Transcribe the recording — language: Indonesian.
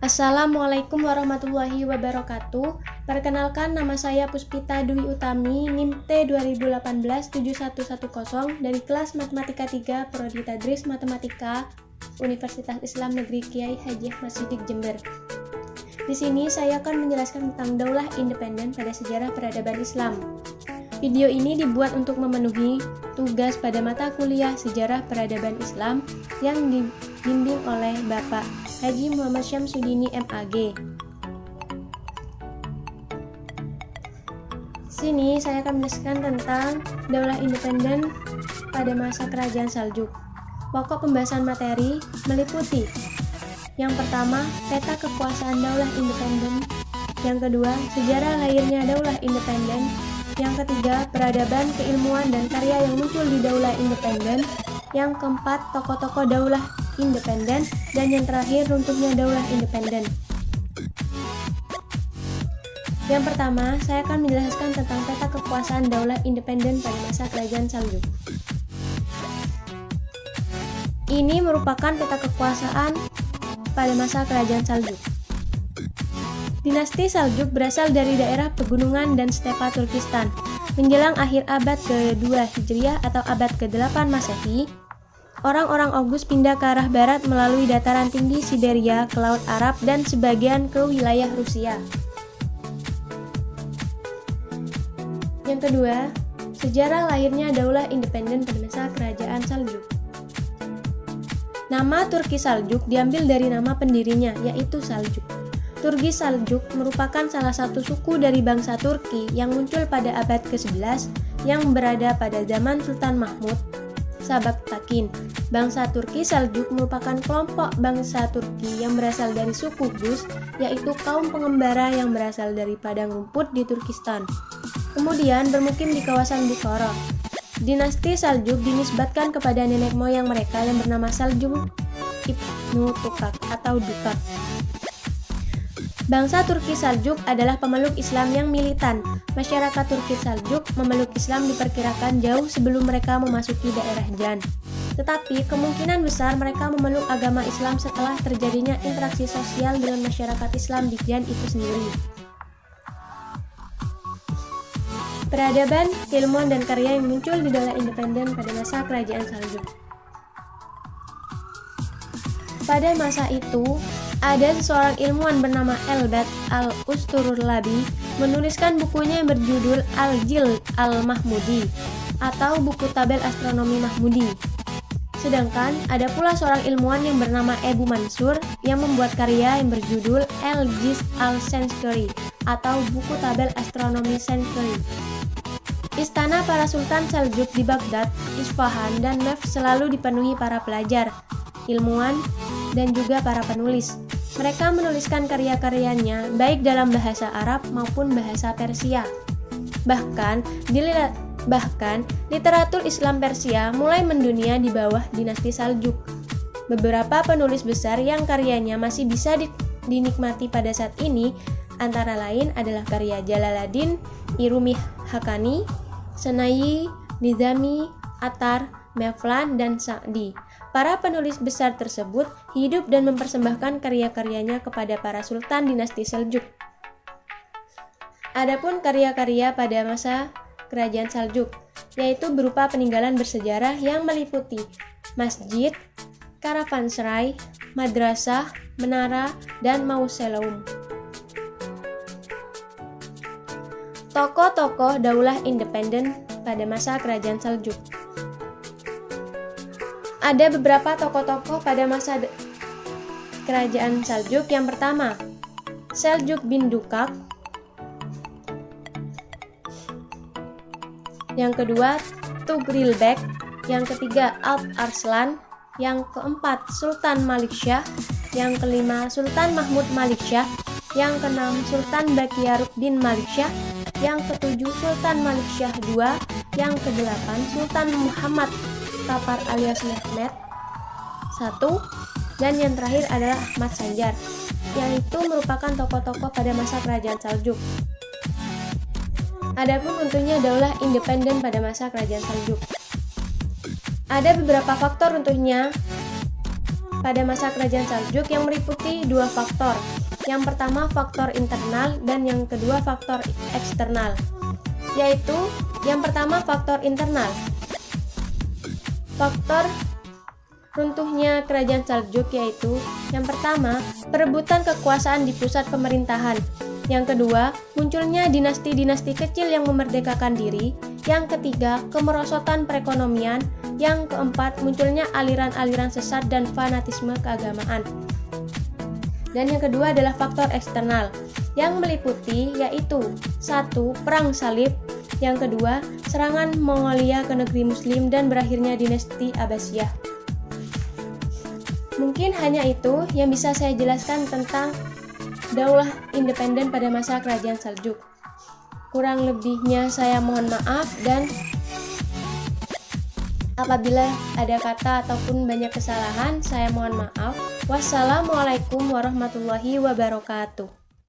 Assalamualaikum warahmatullahi wabarakatuh. Perkenalkan, nama saya Puspita Dwi Utami, NIM T20187110 dari kelas Matematika 3 Prodi Tadris Matematika Universitas Islam Negeri Kiai Haji Ahmad Siddiq Jember. Di sini saya akan menjelaskan tentang Daulah Independen pada sejarah peradaban Islam. Video ini dibuat untuk memenuhi tugas pada mata kuliah Sejarah Peradaban Islam yang dibimbing oleh Bapak Haji Muhammad Syamsuddini MAG. Sini saya akan menjelaskan tentang Daulah Independen pada masa Kerajaan Saljuk. Pokok pembahasan materi meliputi: yang pertama, peta kekuasaan Daulah Independen; yang kedua, sejarah lahirnya Daulah Independen; yang ketiga, peradaban, keilmuan, dan karya yang muncul di Daulah Independen; yang keempat, tokoh-tokoh Daulah Independen; dan yang terakhir, runtuhnya Daulah Independen. Yang pertama, saya akan menjelaskan tentang peta kekuasaan Daulah Independen pada masa Kerajaan Saljuk. Ini merupakan peta kekuasaan pada masa Kerajaan Saljuk. Dinasti Saljuk berasal dari daerah pegunungan dan stepa Turkistan. Menjelang akhir abad ke-2 Hijriah atau abad ke-8 Masehi, orang-orang Oghuz pindah ke arah barat melalui dataran tinggi Siberia ke Laut Arab dan sebagian ke wilayah Rusia. Yang kedua, sejarah lahirnya Daulah Independen pada masa Kerajaan Saljuk. Nama Turki Saljuk diambil dari nama pendirinya, yaitu Saljuk. Turki Saljuk merupakan salah satu suku dari bangsa Turki yang muncul pada abad ke-11 yang berada pada zaman Sultan Mahmud Sabaktakin. Bangsa Turki Saljuk merupakan kelompok bangsa Turki yang berasal dari suku Rus, yaitu kaum pengembara yang berasal dari padang rumput di Turkistan. Kemudian bermukim di kawasan Bukhara. Dinasti Saljuk dinisbatkan kepada nenek moyang mereka yang bernama Saljuk Ibnu Tukak atau Dukak. Bangsa Turki Saljuk adalah pemeluk Islam yang militan. Masyarakat Turki Saljuk memeluk Islam diperkirakan jauh sebelum mereka memasuki daerah Jan. Tetapi kemungkinan besar mereka memeluk agama Islam setelah terjadinya interaksi sosial dengan masyarakat Islam di Jan itu sendiri. Peradaban, keilmuan, dan karya yang muncul di Daulah Independen pada masa Kerajaan Saljuk. Pada masa itu, ada seorang ilmuwan bernama Elbet al-Usturlabi menuliskan bukunya yang berjudul Al-Jil al-Mahmudi atau buku tabel astronomi Mahmudi. Sedangkan ada pula seorang ilmuwan yang bernama Ebu Mansur yang membuat karya yang berjudul Al-Jiz al-Senskeri atau buku tabel astronomi Senskeri. Istana para Sultan Saljuk di Baghdad, Isfahan, dan Nef selalu dipenuhi para pelajar, ilmuwan, dan juga para penulis. Mereka menuliskan karya-karyanya baik dalam bahasa Arab maupun bahasa Persia. Bahkan literatur Islam Persia mulai mendunia di bawah dinasti Saljuk. Beberapa penulis besar yang karyanya masih bisa dinikmati pada saat ini antara lain adalah karya Jalaluddin, Irumi Haqqani, Senayi, Nizami, Attar, Mevlan, dan Sa'di. Para penulis besar tersebut hidup dan mempersembahkan karya-karyanya kepada para sultan dinasti Seljuk. Adapun karya-karya pada masa Kerajaan Saljuk, yaitu berupa peninggalan bersejarah yang meliputi masjid, karavanserai, madrasah, menara, dan mausoleum. Tokoh-tokoh Daulah Independen pada masa Kerajaan Saljuk. Ada beberapa tokoh-tokoh pada masa Kerajaan Saljuk. Yang pertama, Seljuk bin Dukak. Yang kedua, Tugrilbek. Yang ketiga, Alp Arslan. Yang keempat, Sultan Maliksyah. Yang kelima, Sultan Mahmud Maliksyah. Yang keenam, Sultan Bakyaruddin Maliksyah. Yang ketujuh, Sultan Maliksyah II. Yang kedelapan, Sultan Muhammad Tapar alias Mehmed I. Dan yang terakhir adalah Ahmad Sanjar, yang itu merupakan tokoh-tokoh pada masa Kerajaan Saljuk. Adapun runtuhnya Daulah Independen pada masa Kerajaan Saljuk. Ada beberapa faktor runtuhnya pada masa Kerajaan Saljuk yang meliputi dua faktor. Yang pertama faktor internal dan yang kedua faktor eksternal. Yaitu yang pertama faktor internal. Faktor runtuhnya Kerajaan Saljuk yaitu yang pertama perebutan kekuasaan di pusat pemerintahan. Yang kedua, munculnya dinasti-dinasti kecil yang memerdekakan diri. Yang ketiga, kemerosotan perekonomian. Yang keempat, munculnya aliran-aliran sesat dan fanatisme keagamaan. Dan yang kedua adalah faktor eksternal, yang meliputi yaitu 1. Perang Salib. Yang kedua, serangan Mongolia ke negeri Muslim dan berakhirnya dinasti Abbasiyah. Mungkin hanya itu yang bisa saya jelaskan tentang Daulah independen pada masa Kerajaan Saljuk. Kurang lebihnya saya mohon maaf, dan apabila ada kata ataupun banyak kesalahan saya mohon maaf. Wassalamualaikum warahmatullahi wabarakatuh.